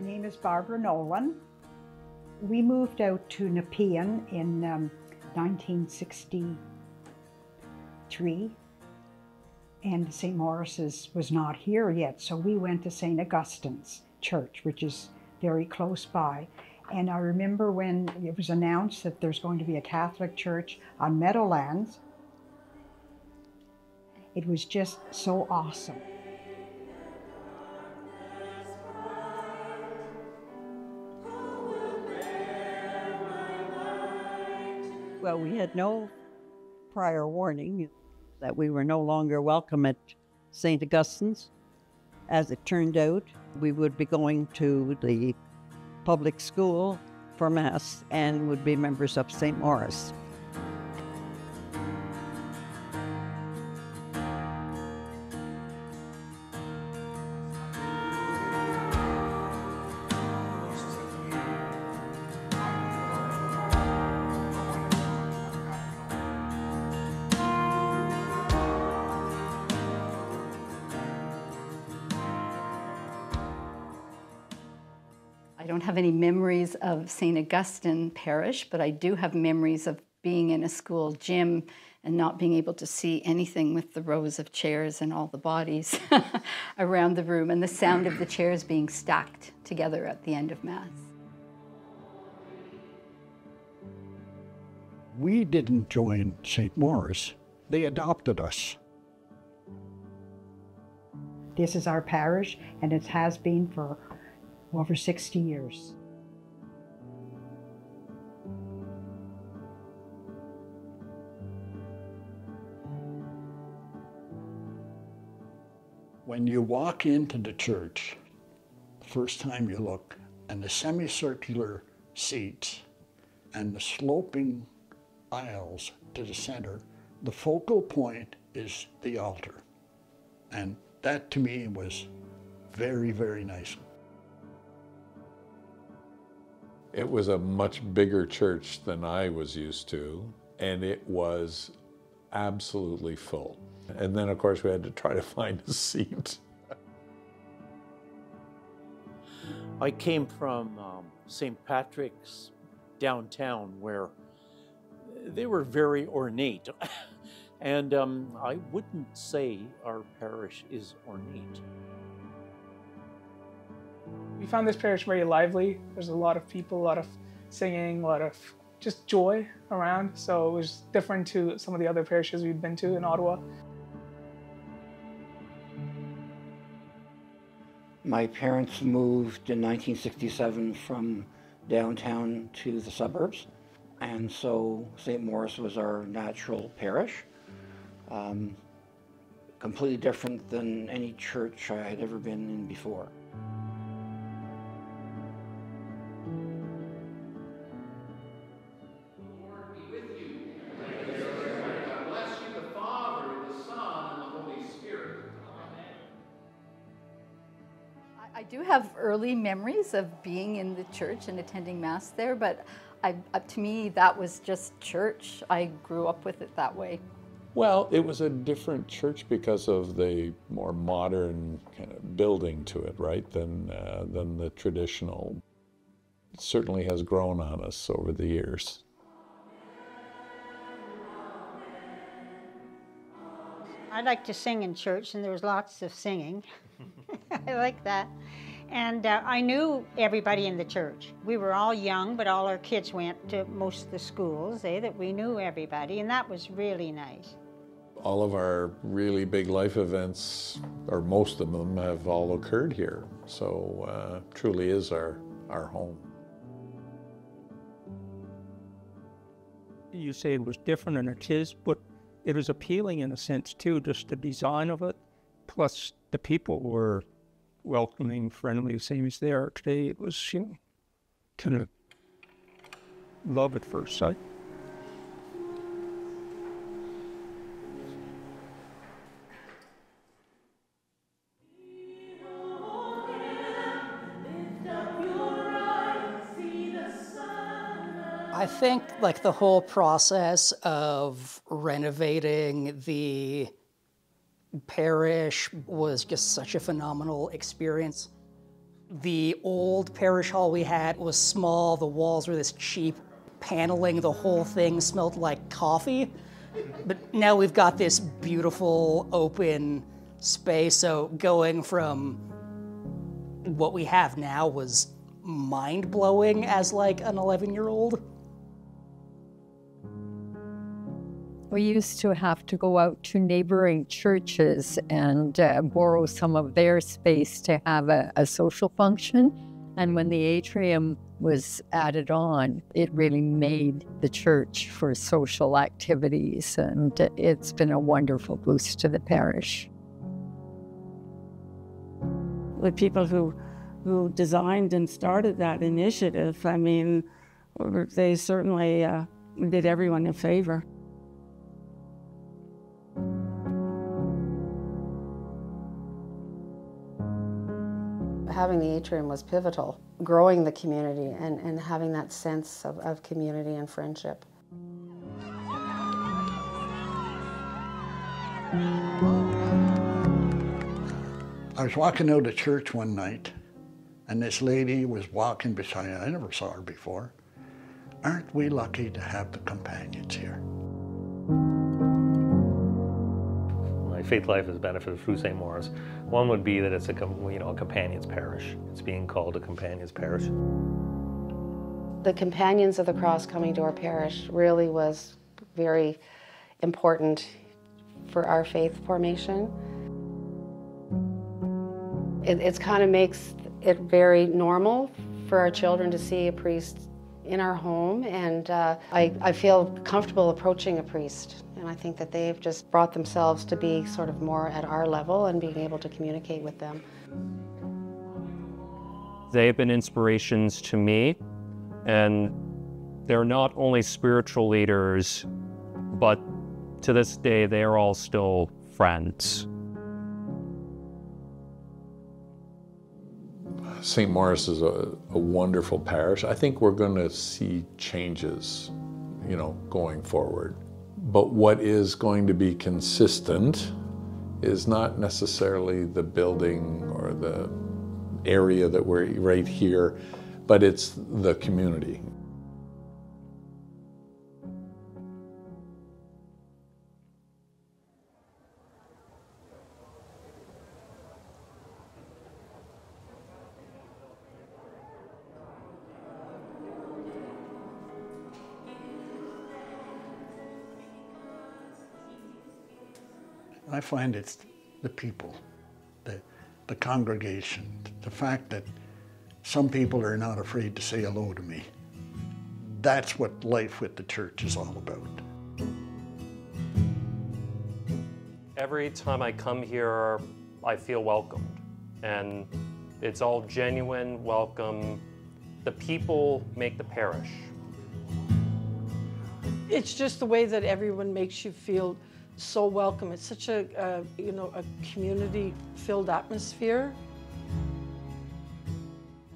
name is Barbara Nolan. We moved out to Nepean in 1963, and St. Maurice's was not here yet, so we went to St. Augustine's Church, which is very close by. And I remember when it was announced that there's going to be a Catholic church on Meadowlands, it was just so awesome. Well, we had no prior warning that we were no longer welcome at St. Augustine's. As it turned out, we would be going to the public school for Mass and would be members of St. Maurice. I don't have any memories of St. Augustine Parish, but I do have memories of being in a school gym and not being able to see anything with the rows of chairs and all the bodies around the room and the sound of the chairs being stacked together at the end of Mass. We didn't join St. Maurice. They adopted us. This is our parish, and it has been for over 60 years. When you walk into the church, the first time you look, and the semicircular seats and the sloping aisles to the center, the focal point is the altar. And that to me was very, very nice. It was a much bigger church than I was used to, and it was absolutely full. And then, of course, we had to try to find a seat. I came from St. Patrick's downtown, where they were very ornate. And I wouldn't say our parish is ornate. We found this parish very lively. There's a lot of people, a lot of singing, a lot of just joy around. So it was different to some of the other parishes we'd been to in Ottawa. My parents moved in 1967 from downtown to the suburbs, and so St. Maurice was our natural parish. Completely different than any church I had ever been in before. I do have early memories of being in the church and attending Mass there, but to me, that was just church. I grew up with it that way. Well, it was a different church because of the more modern kind of building to it, right, than the traditional. It certainly has grown on us over the years. I like to sing in church, and there was lots of singing. I like that. And I knew everybody in the church. We were all young, but all our kids went to most of the schools, that we knew everybody, and that was really nice. All of our really big life events, or most of them, have all occurred here. So truly is our home. You say it was different, and it is, but it was appealing in a sense too, just the design of it, plus the people were welcoming, friendly, same as they are today. It was, kind of love at first sight. I think like the whole process of renovating the parish was just such a phenomenal experience. The old parish hall we had was small, the walls were this cheap paneling, the whole thing smelled like coffee. But now we've got this beautiful open space, so going from what we have now was mind-blowing as like an 11-year-old. We used to have to go out to neighboring churches and borrow some of their space to have a social function. And when the atrium was added on, it really made the church for social activities. And it's been a wonderful boost to the parish. The people who designed and started that initiative, I mean, they certainly did everyone a favor. Having the atrium was pivotal, growing the community and having that sense of community and friendship. I was walking out of church one night, and this lady was walking beside me. I never saw her before. Aren't we lucky to have the companions here? My faith life has benefited through St. Maurice. One would be that it's a companion's parish. It's being called a companion's parish. The Companions of the Cross coming to our parish really was very important for our faith formation. It kind of makes it very normal for our children to see a priest in our home, and I feel comfortable approaching a priest. And I think that they've just brought themselves to be sort of more at our level and being able to communicate with them. They've been inspirations to me, and they're not only spiritual leaders, but to this day, they are all still friends. St. Maurice is a wonderful parish. I think we're going to see changes, going forward. But what is going to be consistent is not necessarily the building or the area that we're right here, but it's the community. I find it's the people, the congregation, the fact that some people are not afraid to say hello to me. That's what life with the church is all about. Every time I come here, I feel welcomed, and it's all genuine welcome. The people make the parish. It's just the way that everyone makes you feel so welcome. It's such a community-filled atmosphere.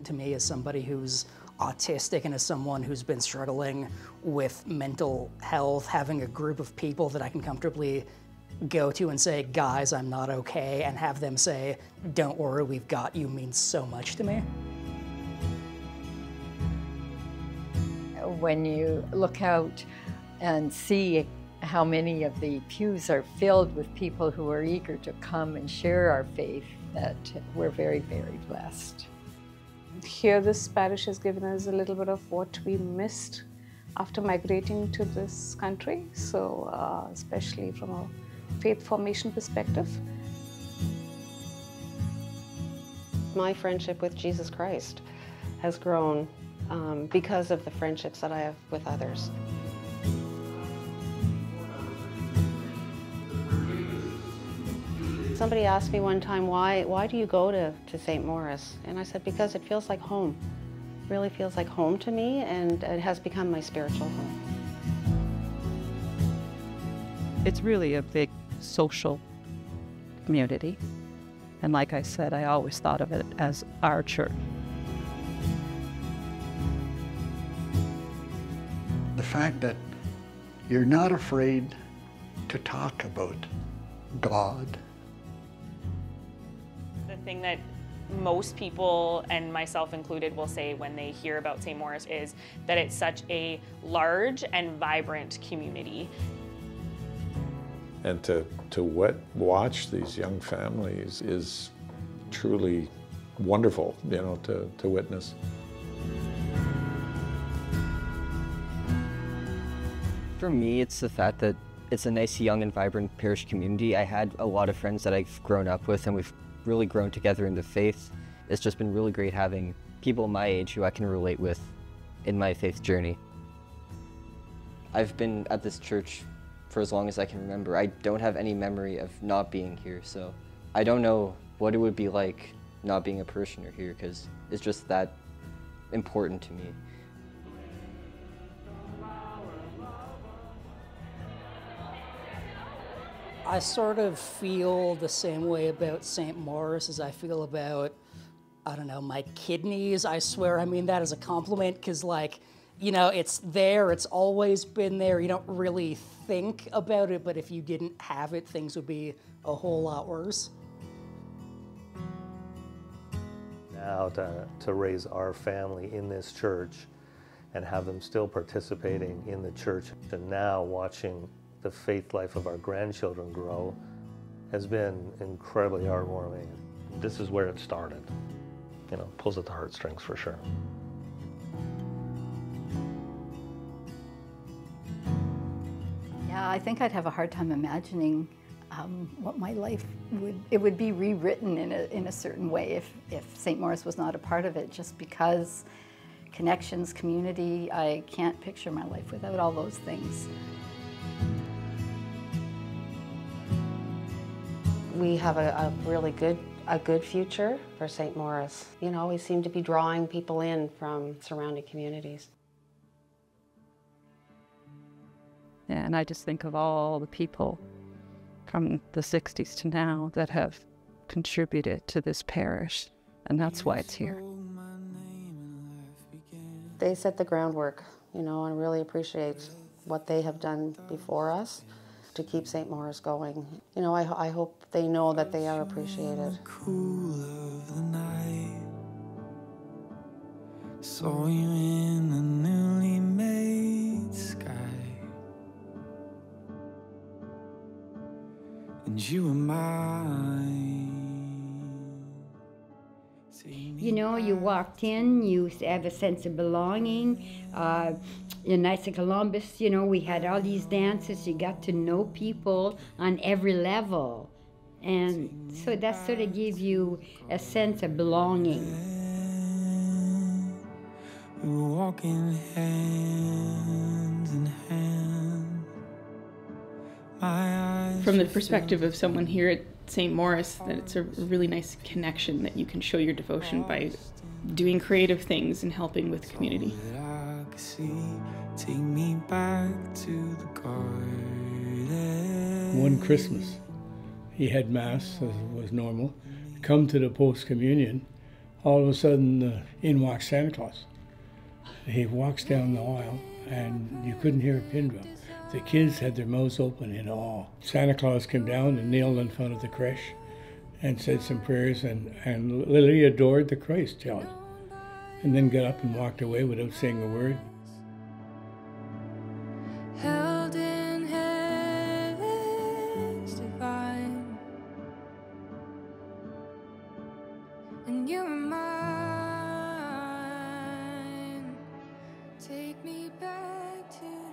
To me, as somebody who's autistic and as someone who's been struggling with mental health, having a group of people that I can comfortably go to and say, guys, I'm not okay, and have them say, don't worry, we've got you, means so much to me. When you look out and see how many of the pews are filled with people who are eager to come and share our faith, that we're very, very blessed. Here, this parish has given us a little bit of what we missed after migrating to this country, so especially from a faith formation perspective. My friendship with Jesus Christ has grown because of the friendships that I have with others. Somebody asked me one time, why do you go to St. Maurice? And I said, because it feels like home. It really feels like home to me, and it has become my spiritual home. It's really a big social community. And like I said, I always thought of it as our church. The fact that you're not afraid to talk about God. The thing that most people, and myself included, will say when they hear about St. Maurice is that it's such a large and vibrant community. And to watch these young families is truly wonderful, you know, to witness. For me, it's the fact that it's a nice, young, and vibrant parish community. I had a lot of friends that I've grown up with, and we've really grown together in the faith. It's just been really great having people my age who I can relate with in my faith journey. I've been at this church for as long as I can remember. I don't have any memory of not being here, so I don't know what it would be like not being a parishioner here, because it's just that important to me. I sort of feel the same way about St. Maurice as I feel about, I don't know, my kidneys. I swear I mean that as a compliment, because, like, you know, it's there, it's always been there. You don't really think about it, but if you didn't have it, things would be a whole lot worse. Now to raise our family in this church and have them still participating in the church, and now watching the faith life of our grandchildren grow has been incredibly heartwarming. This is where it started. You know, pulls at the heartstrings for sure. Yeah, I think I'd have a hard time imagining what my life would be rewritten in a certain way if St. Maurice was not a part of it, just because connections, community, I can't picture my life without all those things. We have a really good future for St. Maurice. You know, we seem to be drawing people in from surrounding communities. Yeah, and I just think of all the people from the 60s to now that have contributed to this parish, and that's why it's here. They set the groundwork, you know, and really appreciate what they have done before us to keep St. Maurice going. You know, I hope they know that they are appreciated. Cool of the night, saw you in a newly made sky, and you were mine. You know, you walked in, you have a sense of belonging. In Knights of Columbus, you know, we had all these dances. You got to know people on every level. And so that sort of gave you a sense of belonging. We were walking hand in hand. My eyes From the perspective of someone here at St. Maurice, that it's a really nice connection that you can show your devotion by doing creative things and helping with the community. Take me back to the garden. One Christmas, he had Mass, as was normal. Come to the post-communion, all of a sudden, in walks Santa Claus. He walks down the aisle, and you couldn't hear a pin drop. The kids had their mouths open in awe. Santa Claus came down and kneeled in front of the creche and said some prayers, and Lily adored the Christ child, and then got up and walked away without saying a word. Held in heaven's divine, and you were mine. Take me back to